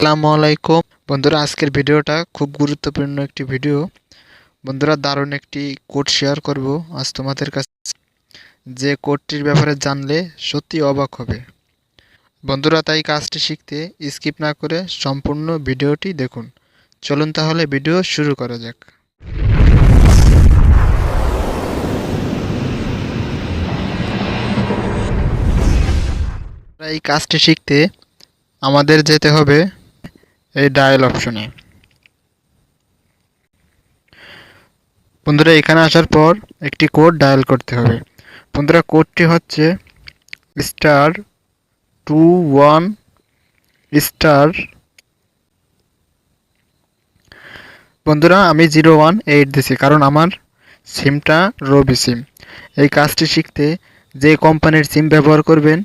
আসসালামু আলাইকুম বন্ধুরা, আজকের ভিডিওটা খুব গুরুত্বপূর্ণ একটি ভিডিও। বন্ধুরা, দারুণ একটি কোড শেয়ার করব আজ তোমাদের কাছে, যে কোডটির ব্যাপারে জানলে সত্যি অবাক হবে। বন্ধুরা, তাই কাজটি শিখতে স্কিপ না করে সম্পূর্ণ ভিডিওটি দেখুন। চলুন তাহলে ভিডিও শুরু করা যাক। এই কাজটি শিখতে আমাদের যেতে হবে এই ডায়াল অপশনে। বন্ধুরা, এখানে আসার পর একটি কোড ডায়াল করতে হবে। বন্ধুরা, কোডটি হচ্ছে *21*। বন্ধুরা, আমি 018 দিছি কারণ আমার সিমটা রবি সিম। এই কাজটি শিখতে যে কোম্পানির সিম ব্যবহার করবেন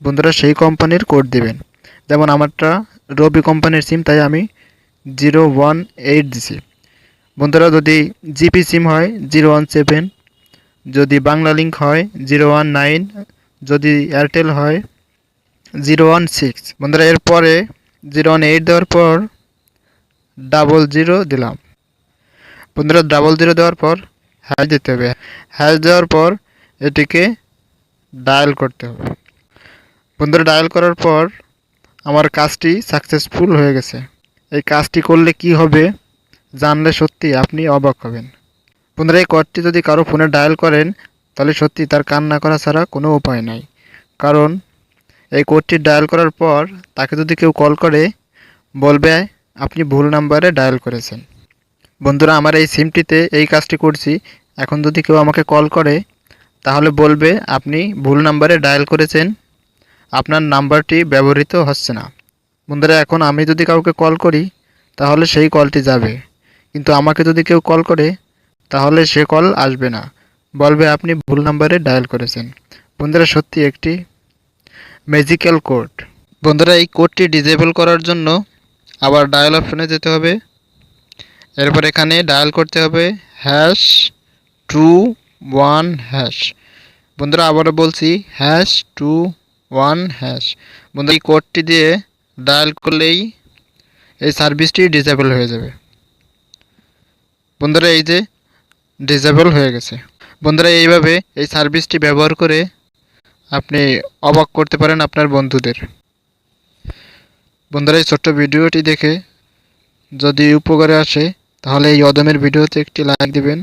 বন্ধুরা, সেই কোম্পানির কোড দিবেন। যেমন আমারটা রবি কোম্পানির সিম, তাই আমি 018 দিছি। বন্ধুরা, যদি জিপি সিম হয় 017, যদি বাংলা লিঙ্ক হয় 019, যদি এয়ারটেল হয় 016। বন্ধুরা, এরপরে 018 দেওয়ার পর 00 দিলাম। বন্ধুরা, 00 দেওয়ার পর হ্যাশ দিতে হবে। হ্যাশ দেওয়ার পর এটিকে ডায়াল করতে হবে। বন্ধুরা, ডায়াল করার পর আমার কাজটি সাকসেসফুল হয়ে গেছে। এই কাজটি করলে কি হবে জানলে সত্যি আপনি অবাক হবেন। বন্ধুরা, এই কোডটি যদি কারো ফোনে ডায়াল করেন তাহলে সত্যি তার কান্না করা ছাড়া কোনো উপায় নাই। কারণ এই কোডটি ডায়াল করার পর তাকে যদি কেউ কল করে বলবে আপনি ভুল নাম্বারে ডায়াল করেছেন। বন্ধুরা, আমার এই সিমটিতে এই কাজটি করছি। এখন যদি কেউ আমাকে কল করে তাহলে বলবে আপনি ভুল নাম্বারে ডায়াল করেছেন, আপনার নাম্বারটি ব্যবহৃত হচ্ছে না। বন্ধুরা, এখন আমি যদি কাউকে কল করি তাহলে সেই কলটি যাবে, কিন্তু আমাকে যদি কেউ কল করে তাহলে সে কল আসবে না, বলবে আপনি ভুল নাম্বারে ডায়াল করেছেন। বন্ধুরা, সত্যি একটি ম্যাজিক্যাল কোড। বন্ধুরা, এই কোডটি ডিসেবল করার জন্য আবার ডায়াল অপশনে যেতে হবে। এরপর এখানে ডায়াল করতে হবে #21#। বন্ধুরা, আবারও বলছি #21#। বন্ধুরা, এই কোডটি দিয়ে ডায়াল করলেই এই সার্ভিসটি ডিসেবল হয়ে যাবে। বন্ধুরা, এই যে ডিসেবল হয়ে গেছে। বন্ধুরা, এইভাবে এই সার্ভিসটি ব্যবহার করে আপনি অবাক করতে পারেন আপনার বন্ধুদের। বন্ধুরা, এই ছোট্ট ভিডিওটি দেখে যদি উপকারে আসে তাহলে এই অদমের ভিডিওতে একটি লাইক দিবেন,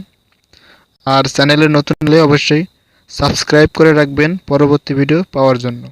আর চ্যানেলে নতুন হলে অবশ্যই সাবস্ক্রাইব করে রাখবেন পরবর্তী ভিডিও পাওয়ার জন্য।